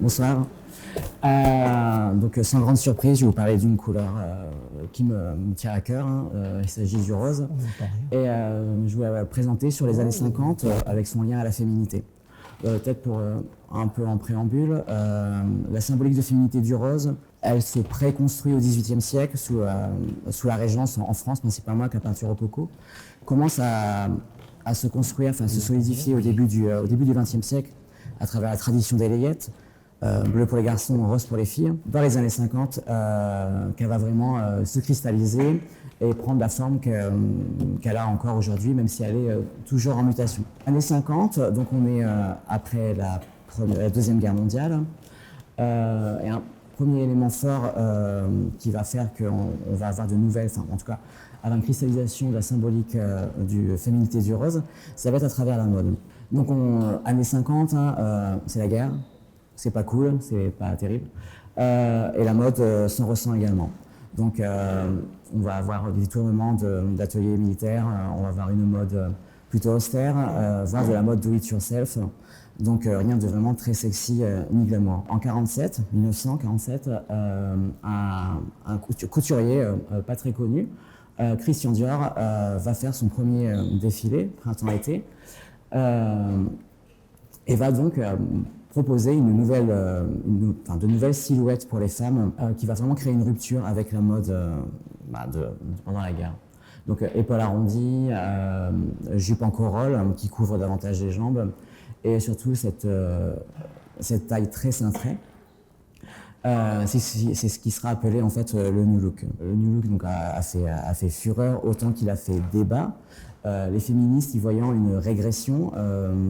bonsoir. Donc sans grande surprise, je vais vous parler d'une couleur qui me tient à cœur. Il s'agit du rose. Et je vais la présenter sur les années 50 avec son lien à la féminité. Peut-être pour un peu en préambule, la symbolique de féminité du rose, elle se préconstruit au XVIIIe siècle sous la Régence en France, principalement avec la peinture rococo. Commence à se construire, enfin à se solidifier au début du XXe siècle à travers la tradition des layettes. Bleu pour les garçons, rose pour les filles. Dans les années 50, qu'elle va vraiment se cristalliser et prendre la forme qu'elle a encore aujourd'hui, même si elle est toujours en mutation. Années 50, donc on est après la Deuxième Guerre mondiale. Et un premier élément fort qui va faire qu'on va avoir de nouvelles, enfin en tout cas avoir une cristallisation de la symbolique du féminité du rose, ça va être à travers la mode. Donc années 50, c'est la guerre. C'est pas cool, c'est pas terrible. Et la mode s'en ressent également. Donc on va avoir des détournements d'ateliers militaires, on va avoir une mode plutôt austère, voire de la mode do it yourself. Donc rien de vraiment très sexy ni glamour. En 1947, un couturier pas très connu, Christian Dior, va faire son premier défilé, printemps-été, et va donc proposer de nouvelles silhouettes pour les femmes qui va vraiment créer une rupture avec la mode pendant la guerre. Donc épaules arrondies, jupe en corolle qui couvre davantage les jambes et surtout cette taille très cintrée. C'est ce qui sera appelé en fait le New Look. Le New Look donc, a fait fureur autant qu'il a fait débat. Les féministes y voyant une régression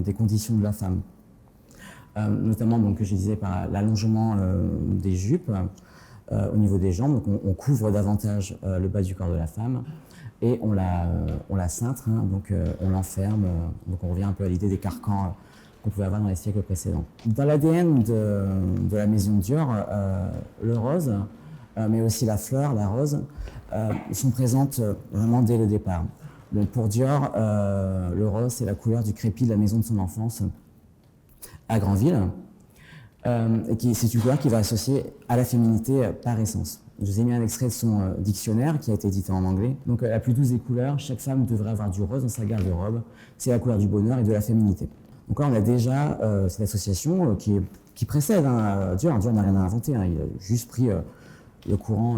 des conditions de la femme. Notamment, donc, je disais, par l'allongement des jupes au niveau des jambes. Donc, on couvre davantage le bas du corps de la femme et on la cintre, donc on l'enferme. Donc, on revient un peu à l'idée des carcans qu'on pouvait avoir dans les siècles précédents. Dans l'ADN de la maison Dior, le rose, mais aussi la fleur, la rose, sont présentes vraiment dès le départ. Donc, pour Dior, le rose, c'est la couleur du crépi de la maison de son enfance à Granville, et c'est une couleur qui va associer à la féminité par essence. Je vous ai mis un extrait de son dictionnaire qui a été édité en anglais. Donc la plus douce des couleurs, chaque femme devrait avoir du rose dans sa garde-robe. C'est la couleur du bonheur et de la féminité. Donc là, on a déjà cette association qui précède Dior. Dior n'a rien à inventer, il a juste pris le courant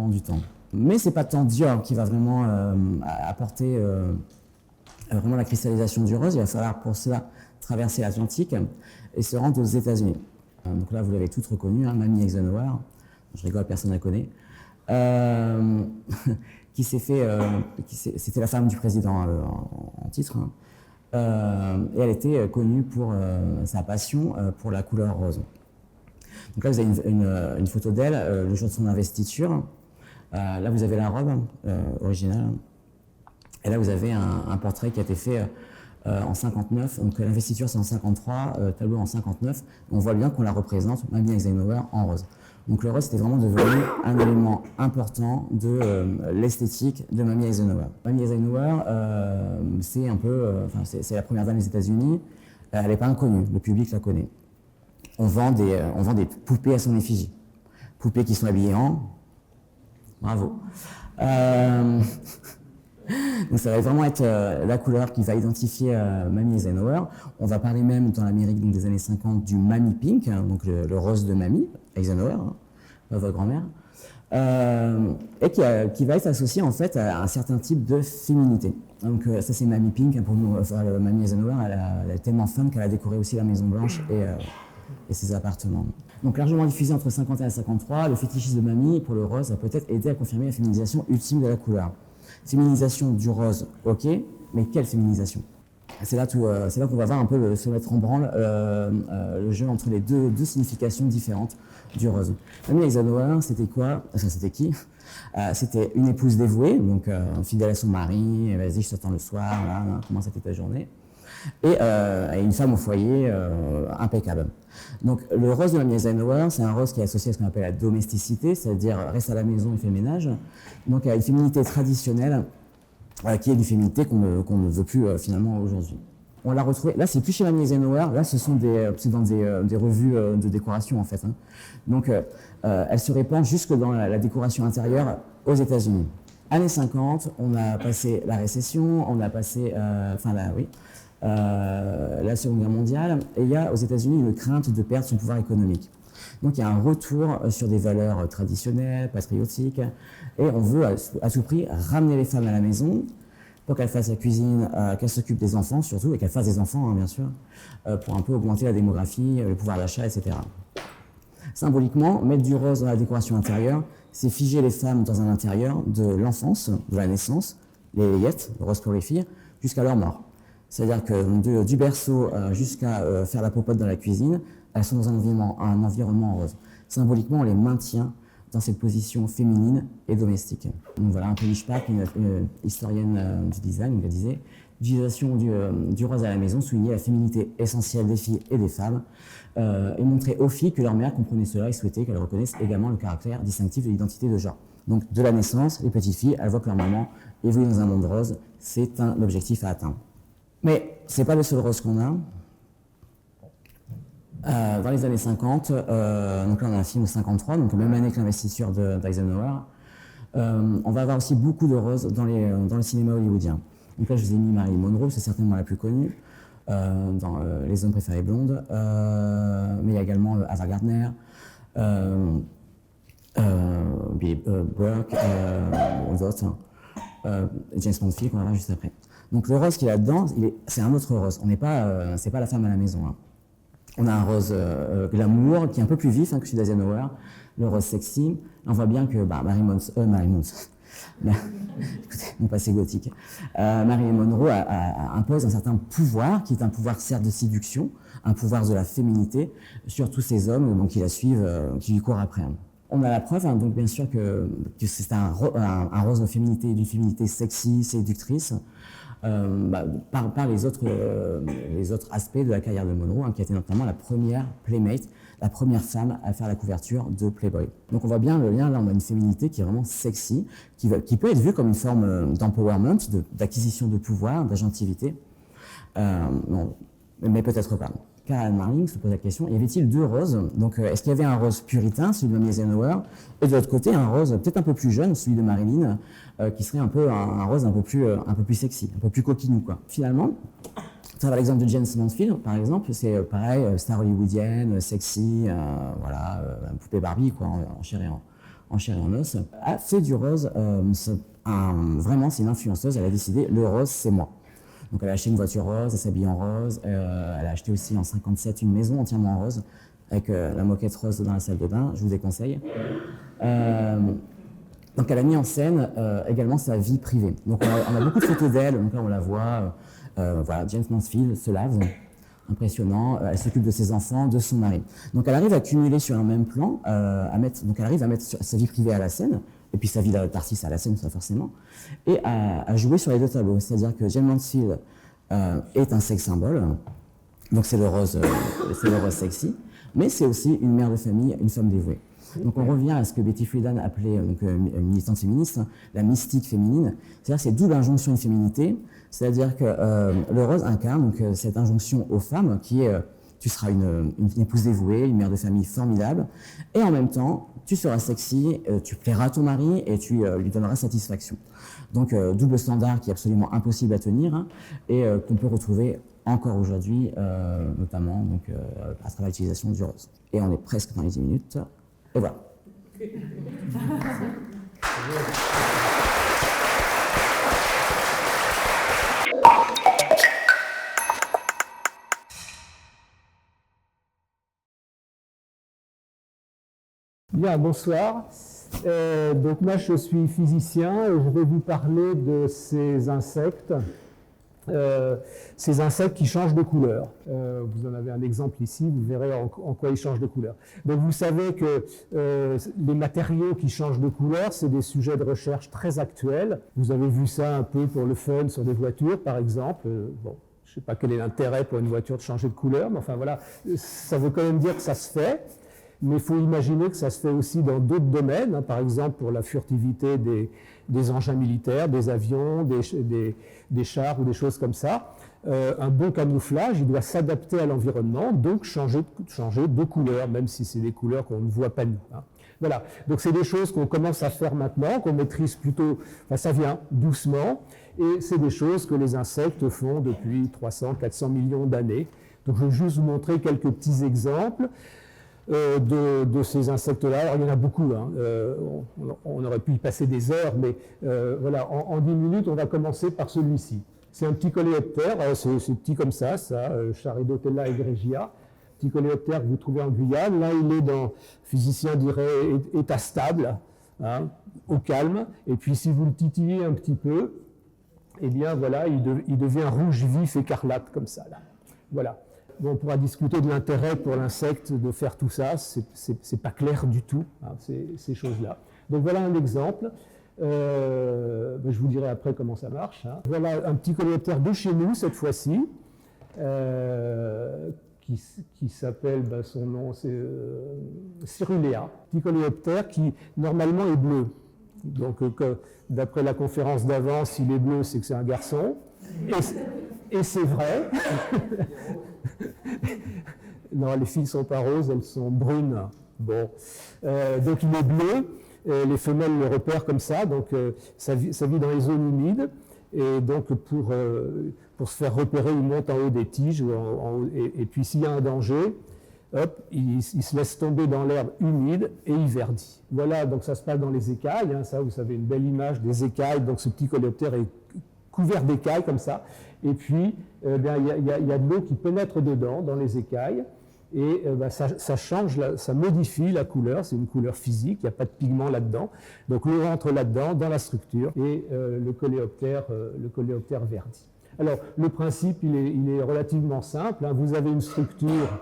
du temps. Mais c'est pas tant Dior qui va vraiment apporter vraiment la cristallisation du rose. Il va falloir pour cela traverser l'Atlantique et se rendre aux États-Unis. Donc là, vous l'avez toutes reconnu, Mamie Eisenhower, je rigole, personne ne la connaît, c'était la femme du président en titre, et elle était connue pour sa passion pour la couleur rose. Donc là, vous avez une photo d'elle le jour de son investiture. Là, vous avez la robe originale, et là, vous avez un portrait qui a été fait en 59, donc l'investiture c'est en 53, tableau en 59, on voit bien qu'on la représente, Mamie Eisenhower, en rose. Donc le rose c'était vraiment devenu un élément important de l'esthétique de Mamie Eisenhower. Mamie Eisenhower, c'est un peu, c'est la première dame des États-Unis, elle n'est pas inconnue, le public la connaît. On vend des poupées à son effigie, poupées qui sont habillées en... Bravo. Donc ça va vraiment être la couleur qui va identifier Mamie Eisenhower. On va parler même dans l'Amérique des années 50 du Mamie Pink, donc le rose de Mamie Eisenhower, votre grand-mère, et qui va être associé en fait à un certain type de féminité. Donc ça c'est Mamie Pink, pour nous, Mamie Eisenhower, elle est tellement femme qu'elle a décoré aussi la Maison Blanche et ses appartements. Donc largement diffusé entre 51 et 53, le fétichisme de Mamie pour le rose a peut-être aidé à confirmer la féminisation ultime de la couleur. Féminisation du rose, ok, mais quelle féminisation? C'est là qu'on va voir un peu se mettre en branle le jeu entre les deux significations différentes du rose. Mamie Eisenhower, c'était quoi? Enfin, c'était qui? C'était une épouse dévouée, donc fidèle à son mari, vas-y, je t'attends le soir, là, comment c'était ta journée? Et une femme au foyer impeccable. Donc le rose de Mamie Eisenhower, c'est un rose qui est associé à ce qu'on appelle la domesticité, c'est-à-dire reste à la maison et fait le ménage. Donc une féminité traditionnelle qui est une féminité qu'on ne veut plus finalement aujourd'hui. On l'a retrouvée, là c'est plus chez Mamie Eisenhower, là c'est dans des revues de décoration en fait. Hein. Donc elle se répand jusque dans la décoration intérieure aux États-Unis. Années 50, on a passé la récession, on a passé, la Seconde Guerre mondiale, et il y a aux États-Unis une crainte de perdre son pouvoir économique. Donc il y a un retour sur des valeurs traditionnelles, patriotiques, et on veut à tout prix ramener les femmes à la maison pour qu'elles fassent la cuisine, qu'elles s'occupent des enfants surtout, et qu'elles fassent des enfants, hein, bien sûr, pour un peu augmenter la démographie, le pouvoir d'achat, etc. Symboliquement, mettre du rose dans la décoration intérieure, c'est figer les femmes dans un intérieur de l'enfance, de la naissance, les layettes, le rose pour les filles, jusqu'à leur mort. C'est-à-dire que du berceau jusqu'à faire la popote dans la cuisine, elles sont dans un environnement rose. Symboliquement, on les maintient dans cette position féminine et domestique. Donc voilà, un peu Mishpak, une historienne du design, elle disait « L'utilisation du rose à la maison soulignait la féminité essentielle des filles et des femmes et montrait aux filles que leur mère comprenait cela et souhaitait qu'elles reconnaissent également le caractère distinctif de l'identité de genre. » Donc de la naissance, les petites filles, elles voient que leur maman évolue dans un monde rose, c'est un objectif à atteindre. Mais c'est pas le seul rose qu'on a. Dans les années 50, donc là on a un film de 53, donc même année que l'investiture d'Eisenhower, on va avoir aussi beaucoup de roses dans le cinéma hollywoodien. Donc là je vous ai mis Marilyn Monroe, c'est certainement la plus connue, dans Les hommes préférés blondes, mais il y a également Ava Gardner, Billy Burke, d'autres, James Bond qu'on va voir juste après. Donc le rose qu'il y a dedans, c'est un autre rose, c'est pas la femme à la maison. Hein. On a un rose glamour qui est un peu plus vif que celui d'Eisenhower, le rose sexy. On voit bien que Marilyn Monroe impose un certain pouvoir, qui est un pouvoir certes de séduction, un pouvoir de la féminité, sur tous ces hommes qui la suivent, qui lui courent après. On a la preuve, hein, donc bien sûr que c'est un rose de féminité, d'une féminité sexy, séductrice, par les autres aspects de la carrière de Monroe, hein, qui a été notamment la première playmate, la première femme à faire la couverture de Playboy. Donc on voit bien le lien, là on a une féminité qui est vraiment sexy, qui peut être vue comme une forme d'empowerment, d'acquisition de pouvoir, d'agentivité, mais peut-être pas. Karen Marling se pose la question, y avait-il deux roses? Donc est-ce qu'il y avait un rose puritain, celui de Mamie Eisenhower, et de l'autre côté un rose peut-être un peu plus jeune, celui de Marilyn, qui serait un peu un rose un peu plus sexy, un peu plus coquinou, quoi. Finalement, ça va l'exemple de Jane Mansfield, par exemple, c'est pareil, star hollywoodienne, sexy, poupée Barbie, quoi, en chair et en os, a fait du rose, vraiment c'est une influenceuse, elle a décidé, le rose c'est moi. Donc elle a acheté une voiture rose, elle s'habille en rose, elle a acheté aussi en 57 une maison entièrement en rose, avec la moquette rose dans la salle de bain, je vous déconseille. Donc elle a mis en scène également sa vie privée. Donc on a beaucoup de photos d'elle, donc là on la voit, Jane Mansfield se lave, impressionnant, elle s'occupe de ses enfants, de son mari. Donc elle arrive à cumuler sur un même plan, elle arrive à mettre sa vie privée à la scène, et puis sa vie d'artiste à la scène, ça forcément, et à jouer sur les deux tableaux. C'est-à-dire que Jane Mansfield est un sex symbole, donc c'est le rose sexy, mais c'est aussi une mère de famille, une femme dévouée. Donc on revient à ce que Betty Friedan appelait, une militante féministe, la mystique féminine, c'est-à-dire cette double injonction de féminité, c'est-à-dire que le rose incarne donc, cette injonction aux femmes qui est tu seras une épouse dévouée, une mère de famille formidable, et en même temps, tu seras sexy, tu plairas à ton mari et tu lui donneras satisfaction. Donc, double standard qui est absolument impossible à tenir, hein, et qu'on peut retrouver encore aujourd'hui, notamment donc, à travers l'utilisation du rose. Et on est presque dans les 10 minutes, et voilà. Bien, bonsoir. Donc moi je suis physicien et je vais vous parler de ces insectes qui changent de couleur. Vous en avez un exemple ici, vous verrez en quoi ils changent de couleur. Donc vous savez que les matériaux qui changent de couleur, c'est des sujets de recherche très actuels. Vous avez vu ça un peu pour le fun sur des voitures par exemple. Bon, je ne sais pas quel est l'intérêt pour une voiture de changer de couleur, mais enfin voilà, ça veut quand même dire que ça se fait. Mais il faut imaginer que ça se fait aussi dans d'autres domaines, hein, par exemple pour la furtivité des engins militaires, des avions, des chars ou des choses comme ça. Un bon camouflage, il doit s'adapter à l'environnement, donc changer de couleur, même si c'est des couleurs qu'on ne voit pas nous. Hein. Voilà, donc c'est des choses qu'on commence à faire maintenant, qu'on maîtrise plutôt, enfin, ça vient doucement, et c'est des choses que les insectes font depuis 300, 400 millions d'années. Donc je vais juste vous montrer quelques petits exemples de ces insectes-là. Alors il y en a beaucoup, hein. On aurait pu y passer des heures, mais voilà, en 10 minutes, on va commencer par celui-ci. C'est un petit coléoptère, c'est petit comme ça, Charidotella egregia. Petit coléoptère que vous trouvez en Guyane. Là, il est dans, physicien dirait, état stable, hein, au calme. Et puis, si vous le titillez un petit peu, eh bien, voilà, il devient rouge vif, écarlate, comme ça, là. Voilà. Bon, on pourra discuter de l'intérêt pour l'insecte de faire tout ça. C'est pas clair du tout, hein, ces choses-là. Donc, voilà un exemple. Je vous dirai après comment ça marche. Hein. Voilà un petit coléoptère de chez nous, cette fois-ci. Qui s'appelle, son nom c'est Cirulea, petit coléoptère qui normalement est bleu. Donc d'après la conférence d'avant, s'il est bleu, c'est que c'est un garçon. Et c'est vrai. Non, les filles ne sont pas roses, elles sont brunes. Bon. Donc il est bleu, les femelles le repèrent comme ça, donc ça vit dans les zones humides. Et donc, pour se faire repérer, il monte en haut des tiges, et puis s'il y a un danger, hop, il se laisse tomber dans l'herbe humide et il verdit. Voilà, donc ça se passe dans les écailles, hein, ça, vous savez, une belle image des écailles, donc ce petit coléoptère est couvert d'écailles comme ça, et puis il y a de l'eau qui pénètre dedans, dans les écailles, et ça change, ça modifie la couleur, c'est une couleur physique, il n'y a pas de pigment là-dedans. Donc l'eau rentre là-dedans, dans la structure, et le coléoptère verdit. Alors le principe, il est relativement simple, hein. Vous avez une structure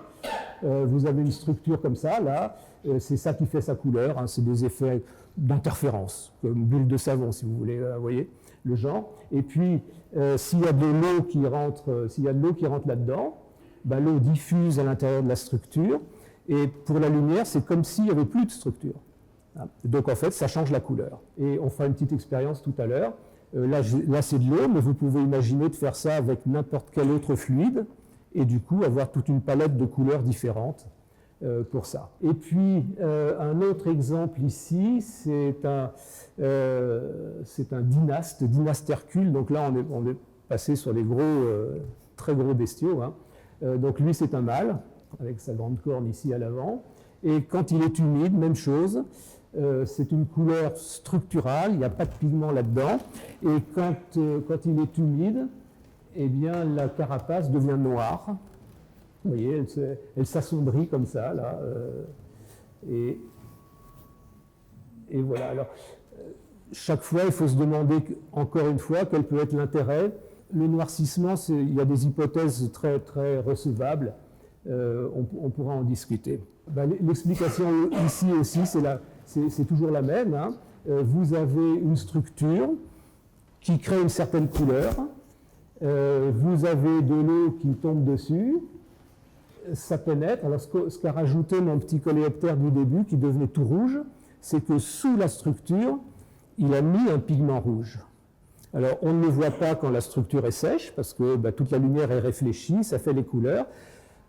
comme ça, là, c'est ça qui fait sa couleur, hein. C'est des effets d'interférence, comme bulle de savon, si vous voulez, vous voyez le genre. Et puis, s'il y a de l'eau qui rentre là-dedans, l'eau diffuse à l'intérieur de la structure, et pour la lumière, c'est comme s'il n'y avait plus de structure. Donc en fait, ça change la couleur. Et on fera une petite expérience tout à l'heure. Là, c'est de l'eau, mais vous pouvez imaginer de faire ça avec n'importe quel autre fluide, et du coup avoir toute une palette de couleurs différentes pour ça. Et puis, un autre exemple ici, c'est un dynaste Hercule. Donc là, on est passé sur les très gros bestiaux, hein. Donc lui, c'est un mâle, avec sa grande corne ici à l'avant. Et quand il est humide, même chose, c'est une couleur structurale, il n'y a pas de pigment là-dedans. Et quand il est humide, eh bien, la carapace devient noire. Vous voyez, elle s'assombrit comme ça, là. Et voilà. Alors, chaque fois, il faut se demander, encore une fois, quel peut être l'intérêt. Le noircissement, il y a des hypothèses très, très recevables. On pourra en discuter. L'explication ici aussi, c'est toujours la même, hein. Vous avez une structure qui crée une certaine couleur. Vous avez de l'eau qui tombe dessus. Ça pénètre. Alors, ce qu'a rajouté mon petit coléoptère du début, qui devenait tout rouge, c'est que sous la structure, il a mis un pigment rouge. Alors, on ne le voit pas quand la structure est sèche, parce que toute la lumière est réfléchie, ça fait les couleurs.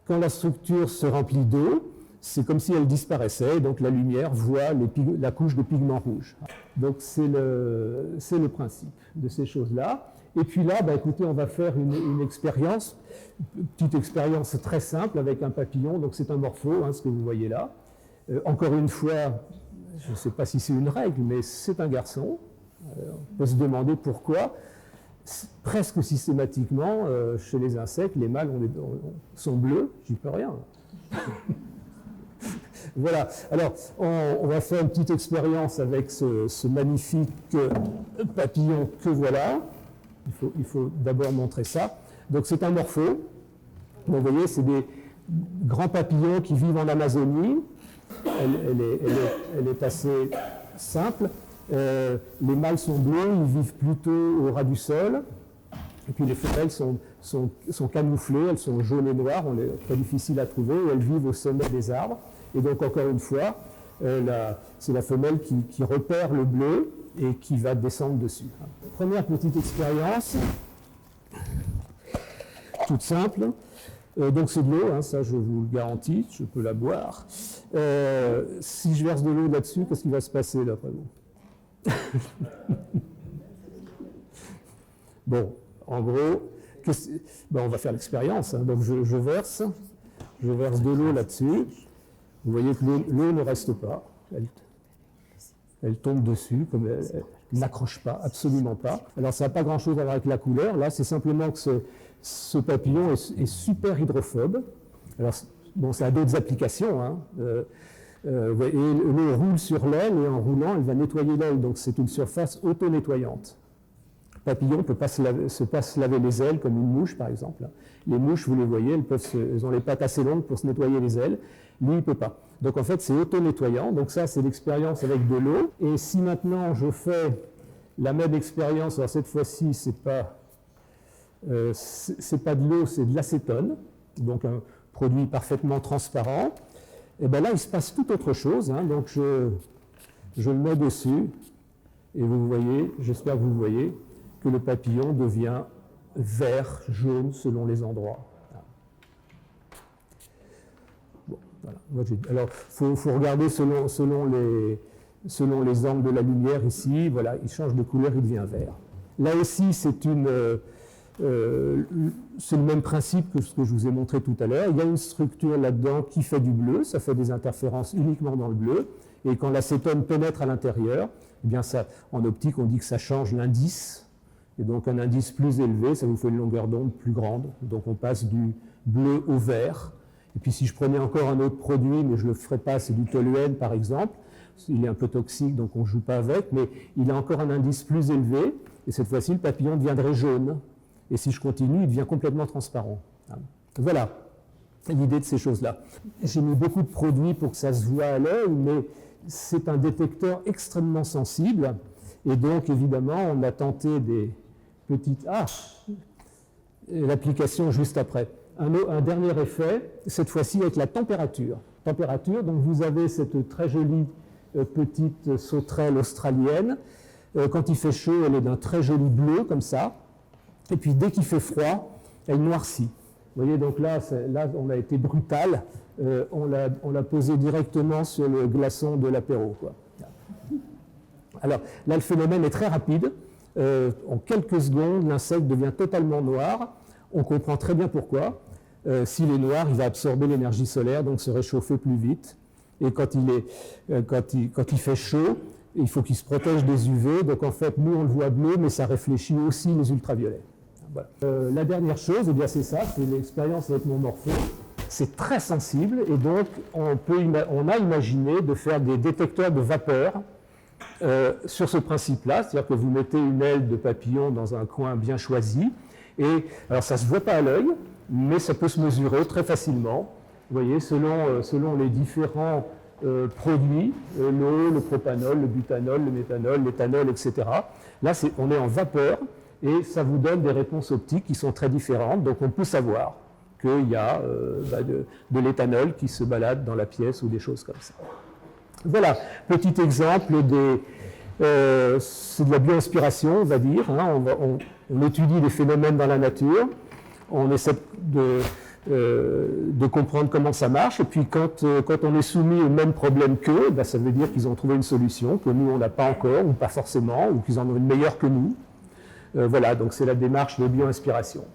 Quand la structure se remplit d'eau, c'est comme si elle disparaissait, donc la lumière voit la couche de pigment rouge. Donc, c'est le principe de ces choses-là. Et puis là, écoutez, on va faire une expérience, une petite expérience très simple avec un papillon. Donc, c'est un morpho, hein, ce que vous voyez là. Encore une fois, je ne sais pas si c'est une règle, mais c'est un garçon. On peut se demander pourquoi. Presque systématiquement, chez les insectes, les mâles sont bleus, j'y peux rien. Voilà, alors on va faire une petite expérience avec ce magnifique papillon que voilà. Il faut d'abord montrer ça. Donc c'est un morpho. Vous voyez, c'est des grands papillons qui vivent en Amazonie. Elle est assez simple. Les mâles sont bleus, ils vivent plutôt au ras du sol. Et puis les femelles sont camouflées, elles sont jaunes et noires, c'est très difficile à trouver, et elles vivent au sommet des arbres. Et donc, encore une fois, c'est la femelle qui repère le bleu et qui va descendre dessus. Première petite expérience, toute simple. Donc c'est de l'eau, hein, ça je vous le garantis, je peux la boire. Si je verse de l'eau là-dessus, qu'est-ce qui va se passer d'après vous? Bon, en gros, on va faire l'expérience. Hein. Donc je verse de l'eau là-dessus. Vous voyez que l'eau ne reste pas. Elle tombe dessus, comme elle n'accroche pas, absolument pas. Alors ça n'a pas grand-chose à voir avec la couleur. Là, c'est simplement que ce papillon est super hydrophobe. Alors, bon, ça a d'autres applications. Hein. Et l'eau roule sur l'aile et en roulant, elle va nettoyer l'aile. Donc c'est une surface auto-nettoyante. Le papillon ne peut pas se laver les ailes comme une mouche, par exemple. Les mouches, vous les voyez, elles ont les pattes assez longues pour se nettoyer les ailes. Lui, il ne peut pas. Donc en fait, c'est auto-nettoyant. Donc ça, c'est l'expérience avec de l'eau. Et si maintenant je fais la même expérience, alors cette fois-ci, c'est pas de l'eau, c'est de l'acétone, donc un produit parfaitement transparent, et bien là, il se passe tout autre chose. Hein. Donc je le mets dessus, et vous voyez, j'espère que vous voyez, que le papillon devient vert, jaune, selon les endroits. Bon, voilà. Alors, il faut regarder selon les angles de la lumière ici. Voilà, il change de couleur, il devient vert. Là aussi, c'est le même principe que ce que je vous ai montré tout à l'heure. Il y a une structure là-dedans qui fait du bleu, ça fait des interférences uniquement dans le bleu, et quand l'acétone pénètre à l'intérieur, eh bien ça, en optique, on dit que ça change l'indice, et donc un indice plus élevé, ça vous fait une longueur d'onde plus grande, donc on passe du bleu au vert. Et puis si je prenais encore un autre produit, mais je ne le ferai pas, c'est du toluène par exemple, il est un peu toxique, donc on ne joue pas avec, mais il a encore un indice plus élevé, et cette fois-ci, le papillon deviendrait jaune. Et si je continue, il devient complètement transparent. Voilà l'idée de ces choses-là. J'ai mis beaucoup de produits pour que ça se voit à l'œil, mais c'est un détecteur extrêmement sensible. Et donc, évidemment, on a tenté des petites... l'application juste après. Un dernier effet, cette fois-ci avec la température. Donc vous avez cette très jolie petite sauterelle australienne. Quand il fait chaud, elle est d'un très joli bleu, comme ça. Et puis dès qu'il fait froid, elle noircit. Vous voyez, donc là on a été brutal. On l'a posé directement sur le glaçon de l'apéro. Alors là, le phénomène est très rapide. En quelques secondes, l'insecte devient totalement noir. On comprend très bien pourquoi. S'il est noir, il va absorber l'énergie solaire, donc se réchauffer plus vite. Et quand il fait chaud, il faut qu'il se protège des UV. Donc en fait, nous, on le voit bleu, mais ça réfléchit aussi les ultraviolets. Voilà. La dernière chose, eh bien, c'est ça, c'est l'expérience avec mon morpho. C'est très sensible, et donc on a imaginé de faire des détecteurs de vapeur sur ce principe-là, c'est-à-dire que vous mettez une aile de papillon dans un coin bien choisi, et alors ça ne se voit pas à l'œil, mais ça peut se mesurer très facilement, vous voyez, selon les différents produits, l'eau, le propanol, le butanol, le méthanol, l'éthanol, etc. Là, on est en vapeur, et ça vous donne des réponses optiques qui sont très différentes, donc on peut savoir qu'il y a de l'éthanol qui se balade dans la pièce ou des choses comme ça. Voilà, petit exemple, c'est de la bioinspiration, on va dire. Hein, on étudie des phénomènes dans la nature, on essaie de comprendre comment ça marche, et puis quand on est soumis au même problème qu'eux, ben, ça veut dire qu'ils ont trouvé une solution que nous, on n'a pas encore, ou pas forcément, ou qu'ils en ont une meilleure que nous. Voilà, donc c'est la démarche de bioinspiration.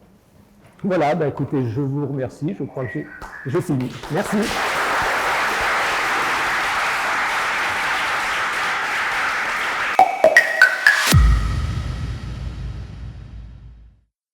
Voilà, ben, écoutez, je vous remercie, je crois que j'ai fini. Merci.